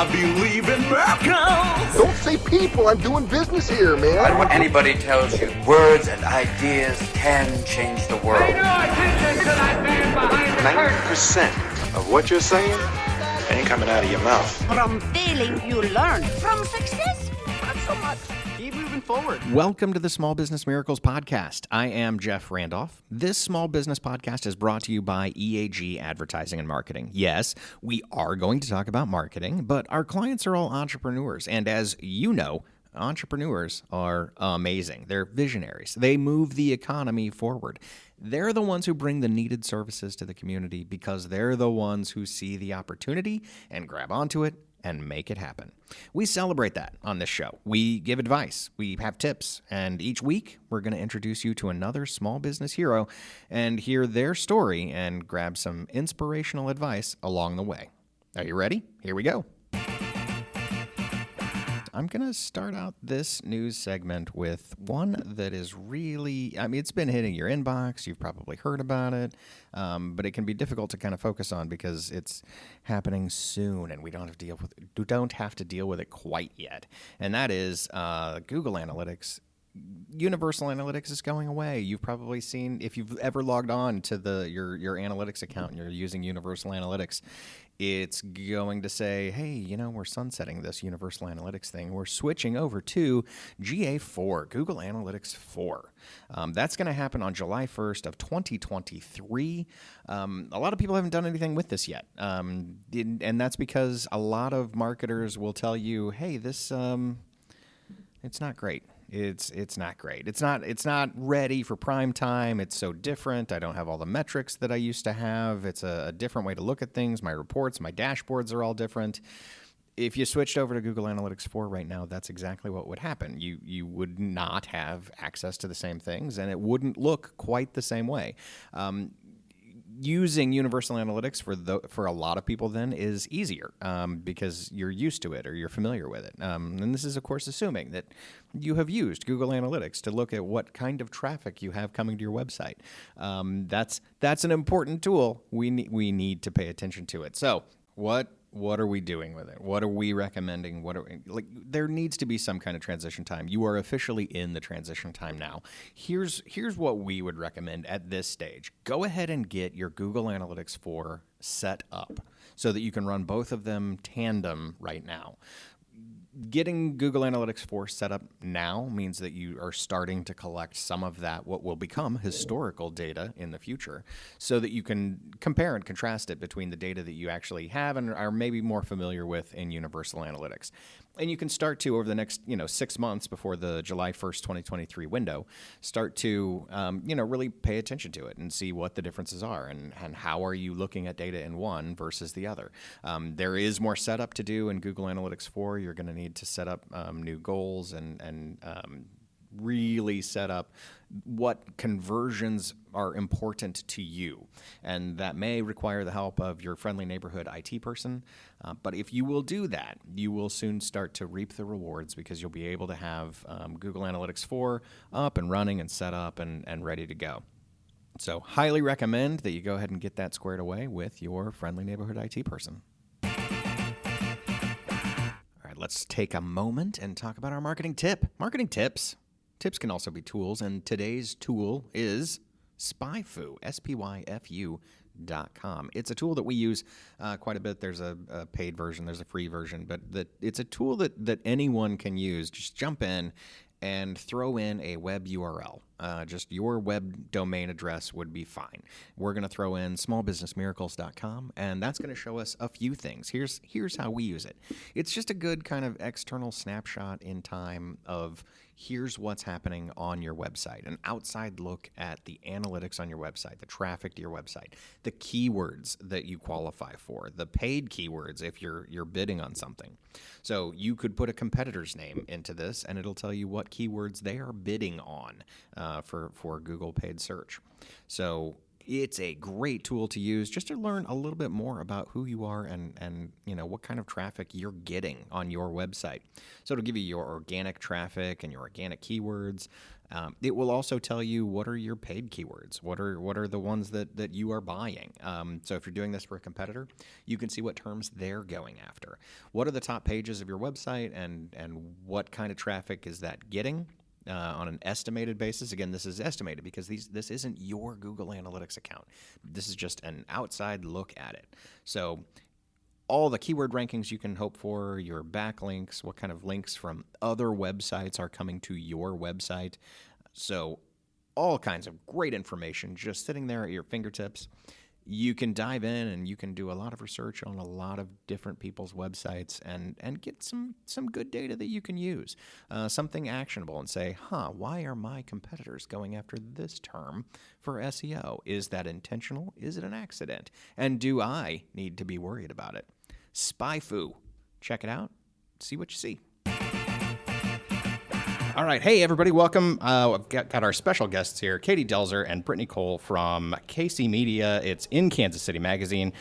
I believe in miracles. Don't say people. I'm doing business here, man. I don't want anybody tells you words and ideas can change the world. Pay no attention to that man behind the curtain. 90% of what you're saying ain't coming out of your mouth. From failing, you learn. From success, not so much. Keep moving forward. Welcome to the Small Business Miracles Podcast. I am Jeff Randolph. This small business podcast is brought to you by EAG Advertising and Marketing. Yes, we are going to talk about marketing, but our clients are all entrepreneurs. And as you know, entrepreneurs are amazing. They're visionaries. They move the economy forward. They're the ones who bring the needed services to the community because they're the ones who see the opportunity and grab onto it and make it happen. We celebrate that on this show. We give advice, we have tips, and each week we're going to introduce you to another small business hero and hear their story and grab some inspirational advice along the way. Are you ready? Here we go. I'm going to start out this news segment with one that is really, it's been hitting your inbox. You've probably heard about it, but it can be difficult to kind of focus on because it's happening soon and we don't have to deal with it quite yet. And that is Google Analytics. Universal Analytics is going away. You've probably seen, if you've ever logged on to your analytics account and you're using Universal Analytics, it's going to say, hey, we're sunsetting this Universal Analytics thing. We're switching over to GA4, Google Analytics 4. That's going to happen on July 1st of 2023. A lot of people haven't done anything with this yet. And that's because a lot of marketers will tell you, hey, this it's not great. It's not great. It's not ready for prime time. It's so different. I don't have all the metrics that I used to have. It's a different way to look at things. My reports, my dashboards are all different. If you switched over to Google Analytics 4 right now, that's exactly what would happen. You would not have access to the same things, and it wouldn't look quite the same way. Using Universal Analytics for a lot of people then is easier because you're used to it or you're familiar with it. And this is, of course, assuming that you have used Google Analytics to look at what kind of traffic you have coming to your website. That's an important tool. We need to pay attention to it. So what are we doing with it? What are we recommending? There needs to be some kind of transition time. You are officially in the transition time now. Here's what we would recommend at this stage. Go ahead and get your Google Analytics 4 set up so that you can run both of them tandem right now. Getting Google Analytics 4 set up now means that you are starting to collect some of that, what will become historical data in the future, so that you can compare and contrast it between the data that you actually have and are maybe more familiar with in Universal Analytics. And you can start to, over the next 6 months before the July 1st, 2023 window, start to really pay attention to it and see what the differences are and how are you looking at data in one versus the other. There is more setup to do in Google Analytics 4. You're going to need to set up new goals and really set up what conversions are important to you. And that may require the help of your friendly neighborhood IT person. But if you will do that, you will soon start to reap the rewards because you'll be able to have Google Analytics 4 up and running and set up and ready to go. So highly recommend that you go ahead and get that squared away with your friendly neighborhood IT person. Let's take a moment and talk about our marketing tip. Marketing tips. Tips can also be tools, and today's tool is SpyFu, SpyFu.com. It's a tool that we use quite a bit. There's a paid version, there's a free version, but it's a tool that anyone can use. Just jump in and throw in a web URL. Just your web domain address would be fine. We're going to throw in smallbusinessmiracles.com, and that's going to show us a few things. Here's how we use it. It's just a good kind of external snapshot in time of here's what's happening on your website, an outside look at the analytics on your website, the traffic to your website, the keywords that you qualify for, the paid keywords if you're bidding on something. So you could put a competitor's name into this, and it'll tell you what keywords they are bidding on for Google paid search. So it's a great tool to use just to learn a little bit more about who you are and what kind of traffic you're getting on your website. So it'll give you your organic traffic and your organic keywords. It will also tell you what are your paid keywords, what are the ones that you are buying. So if you're doing this for a competitor, you can see what terms they're going after. What are the top pages of your website, and what kind of traffic is that getting? On an estimated basis. Again, this is estimated because this isn't your Google Analytics account. This is just an outside look at it. So all the keyword rankings you can hope for, your backlinks, what kind of links from other websites are coming to your website. So all kinds of great information just sitting there at your fingertips. You can dive in and you can do a lot of research on a lot of different people's websites and get some good data that you can use, something actionable, and say, why are my competitors going after this term for SEO? Is that intentional? Is it an accident? And do I need to be worried about it? SpyFu. Check it out. See what you see. All right. Hey, everybody. Welcome. I've got our special guests here, Katie Delzer and Brittany Cole from KC Media. It's in Kansas City Magazine.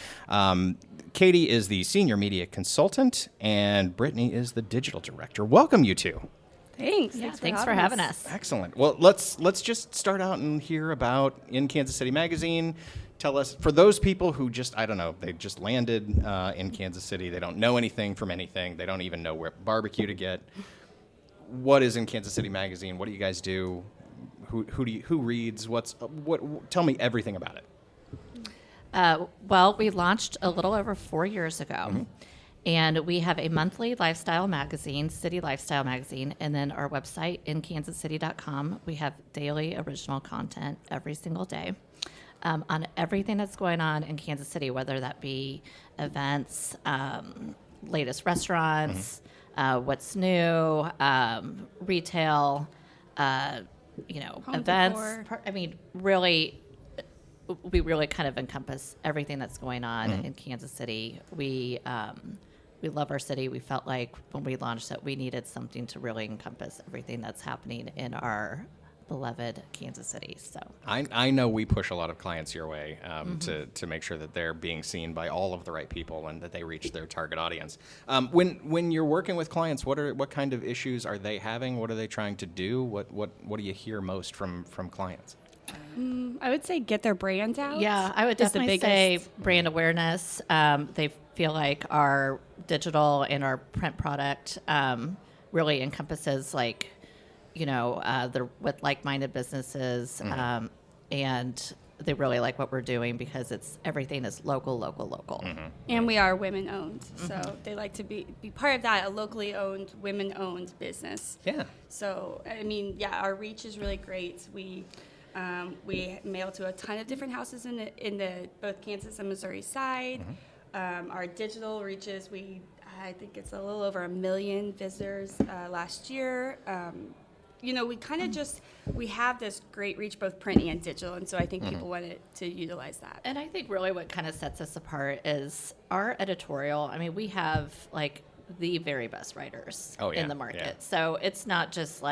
Katie is the senior media consultant, and Brittany is the digital director. Welcome, you two. Thanks. Yeah, thanks for having us. Excellent. Well, let's just start out and hear about in Kansas City Magazine. Tell us, for those people who just, I don't know, they just landed in Kansas City, they don't know anything from anything, they don't even know where barbecue to get. What is in Kansas City Magazine? What do you guys do? Who reads? Tell me everything about it. Well, we launched a little over 4 years ago, and we have a monthly lifestyle magazine, City Lifestyle Magazine, and then our website, inkansascity.com. We have daily original content every single day on everything that's going on in Kansas City, whether that be events, latest restaurants, what's new, retail, home events. Decor. I mean, really, we really kind of encompass everything that's going on in Kansas City. We love our city. We felt like when we launched it, we needed something to really encompass everything that's happening in our beloved Kansas City. So I know we push a lot of clients your way to make sure that they're being seen by all of the right people and that they reach their target audience. When you're working with clients, what kind of issues are they having? What are they trying to do? What do you hear most from clients? I would say get their brand out. yeah, I would is the definitely biggest. say brand awareness. They feel like our digital and our print product really encompasses they're with like-minded businesses, and they really like what we're doing because everything is local. And we are women owned. So they like to be part of that, a locally owned, women owned business. Yeah. So, I mean, our reach is really great. We mail to a ton of different houses in the both Kansas and Missouri side. Our digital reaches, I think it's a little over 1 million visitors last year. We kind of we have this great reach, both print and digital, and so I think people wanted to utilize that. And I think really what kind of sets us apart is our editorial. I mean, we have the very best writers in the market. Yeah. So it's not just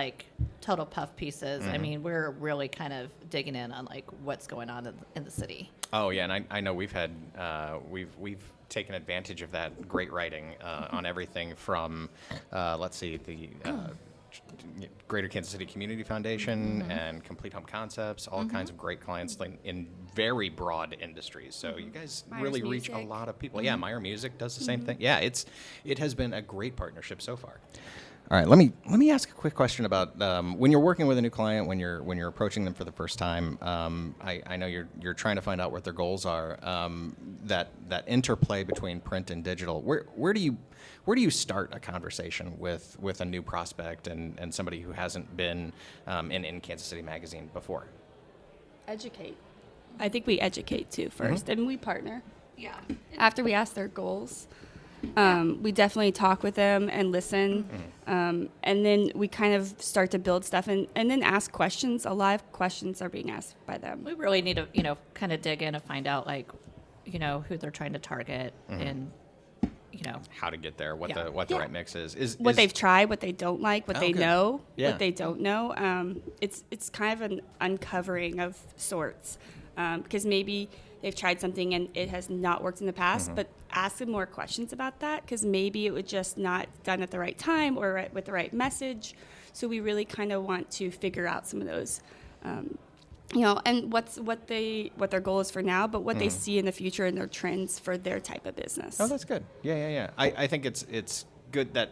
total puff pieces. I mean, we're really kind of digging in on what's going on in the city. Oh yeah, and I know we've had we've taken advantage of that great writing on everything from the Greater Kansas City Community Foundation and Complete Home Concepts, all kinds of great clients in very broad industries. So you guys Myers really reach a Music. lot of people. Yeah, Meyer Music does the same thing. Yeah, it has been a great partnership so far. All right, let me ask a quick question about when you're working with a new client, when you're approaching them for the first time. I know you're trying to find out what their goals are. That interplay between print and digital. Where do you start a conversation with a new prospect and somebody who hasn't been in Kansas City Magazine before? Educate. I think we educate too first, and we partner. Yeah. After we ask their goals, we definitely talk with them and listen, and then we kind of start to build stuff and then ask questions. A lot of questions are being asked by them. We really need to, kind of dig in and find out who they're trying to target and, How to get there, what the Yeah. right mix is. What they've tried, what they don't like, what they Okay. know, Yeah. what they don't know. It's kind of an uncovering of sorts, because maybe they've tried something and it has not worked in the past, Mm-hmm. but ask them more questions about that, because maybe it was just not done at the right time or with the right message. So we really kind of want to figure out some of those, and what their goal is for now, but what they see in the future and their trends for their type of business. Oh, that's good. Yeah. I think it's good that,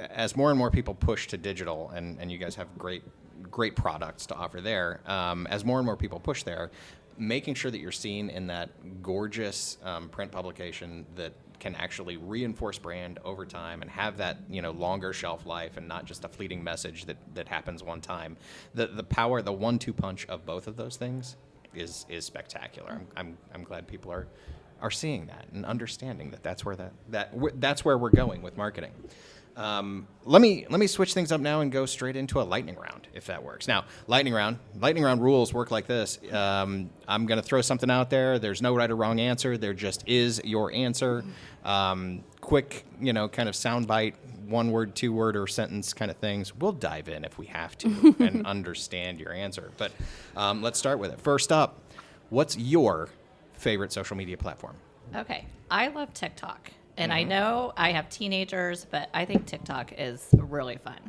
as more and more people push to digital, and you guys have great products to offer there, as more and more people push there, making sure that you're seen in that gorgeous print publication that can actually reinforce brand over time and have that longer shelf life and not just a fleeting message that happens one time. The power, the 1-2 punch of both of those things is spectacular. I'm glad people are seeing that and understanding that that's where we're going with marketing. Let me switch things up now and go straight into a lightning round, if that works. Now, lightning round rules work like this. I'm going to throw something out there. There's no right or wrong answer. There just is your answer. Quick, kind of soundbite, 1 word, 2 word, or sentence kind of things. We'll dive in if we have to and understand your answer. But let's start with it. First up, what's your favorite social media platform? Okay. I love TikTok. And I know I have teenagers, but I think TikTok is really fun.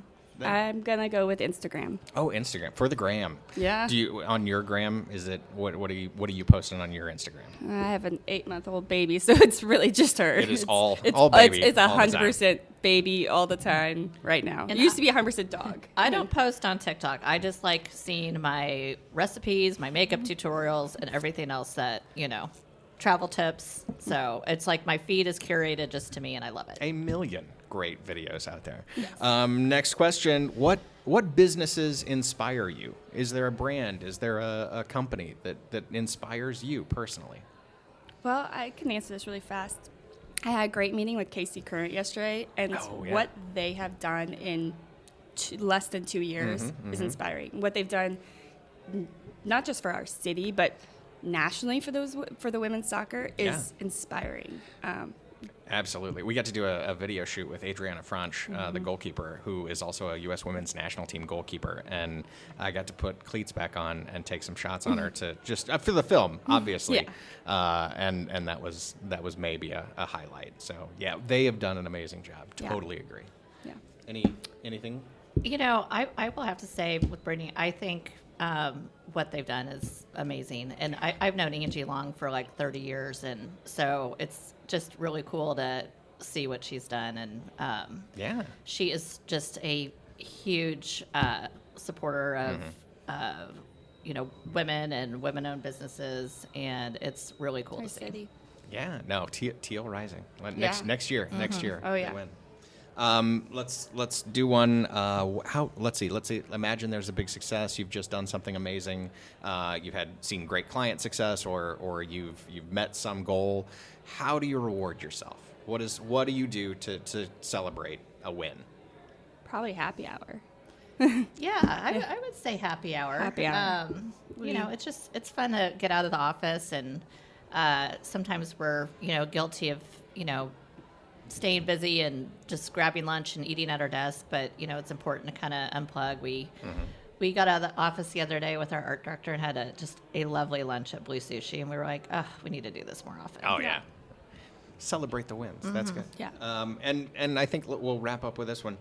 I'm going to go with Instagram. Oh, Instagram for the gram. Yeah. Do you on your gram? Is it what are you posting on your Instagram? I have an 8-month-old baby, so it's really just her. It is it's, all it's, baby. It's all the 100% baby all the time right now. And It used to be 100% dog. I don't post on TikTok. I just like seeing my recipes, my makeup tutorials, and everything else that, travel tips. So it's like my feed is curated just to me, and I love it. A million great videos out there. Yes. Next question: What businesses inspire you? Is there a brand? Is there a company that inspires you personally? Well, I can answer this really fast. I had a great meeting with Casey Current yesterday, and what they have done in less than 2 years is inspiring. What they've done, not just for our city, but nationally for the women's soccer is inspiring. Absolutely. We got to do a video shoot with Adriana Franch, the goalkeeper, who is also a U.S. women's national team goalkeeper. And I got to put cleats back on and take some shots on her to just for the film, obviously. Yeah. And that was maybe a highlight. So, yeah, they have done an amazing job. Totally agree. Yeah. Anything? I will have to say with Brittany, I think what they've done is amazing. And I've known Angie Long for like 30 years. And so it's just really cool to see what she's done. And she is just a huge supporter of women and women-owned businesses. And it's really cool to see. Yeah, no, Teal Rising. Next year. Oh, yeah. They win. Let's do one. Let's see. Imagine there's a big success. You've just done something amazing. You've seen great client success, or you've met some goal. How do you reward yourself? What do you do to celebrate a win? Probably happy hour. I would say happy hour. Happy hour. It's fun to get out of the office, and sometimes we're guilty of staying busy and just grabbing lunch and eating at our desk, but it's important to kind of unplug. We got out of the office the other day with our art director and had just a lovely lunch at Blue Sushi, and we were like, we need to do this more often. Oh yeah. Celebrate the wins. That's good. Yeah. And I think we'll wrap up with this one.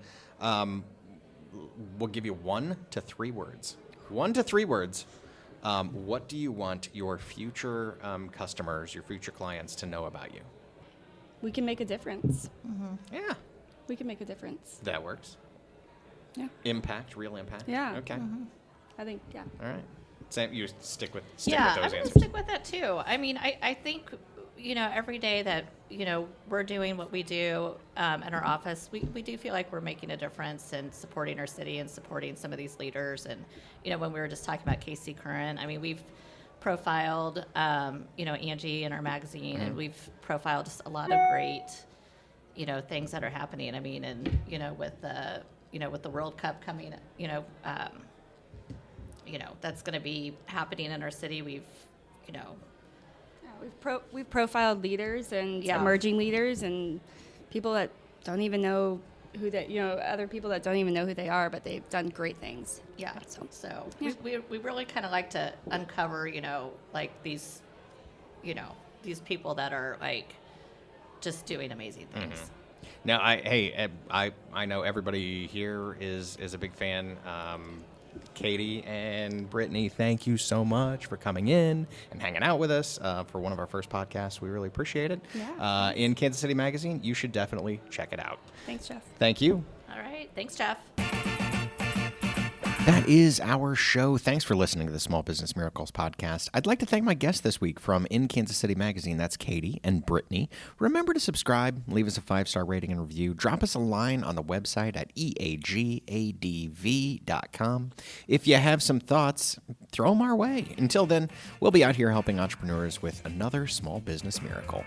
We'll give you 1 to 3 words. 1 to 3 words. What do you want your future customers, your future clients to know about you? We can make a difference. Yeah. We can make a difference. That works. Yeah. Impact, real impact. Yeah. Okay. I think, yeah. All right. Sam, you stick with those I'm answers. going to stick with that too. I mean, I think, every day that, we're doing what we do in our office, we do feel like we're making a difference and supporting our city and supporting some of these leaders. And, when we were just talking about Casey Curran, I mean, we've profiled, Angie in our magazine, and we've profiled just a lot of great, things that are happening. I mean, and, with the World Cup coming, that's going to be happening in our city. We've profiled leaders and emerging leaders and people that don't even know who that, other people that don't even know who they are, but they've done great things. Yeah. So we really kind of like to uncover, like these these people that are like just doing amazing things. Now, I know everybody here is a big fan. Katie and Brittany, thank you so much for coming in and hanging out with us for one of our first podcasts. We really appreciate it. Yeah, In Kansas City Magazine, you should definitely check it out. Thanks, Jeff. Thank you. All right. Thanks, Jeff. That is our show. Thanks for listening to the Small Business Miracles podcast. I'd like to thank my guests this week from In Kansas City Magazine. That's Katie and Brittany. Remember to subscribe, leave us a 5-star rating and review. Drop us a line on the website at eagadv.com. If you have some thoughts, throw them our way. Until then, we'll be out here helping entrepreneurs with another small business miracle.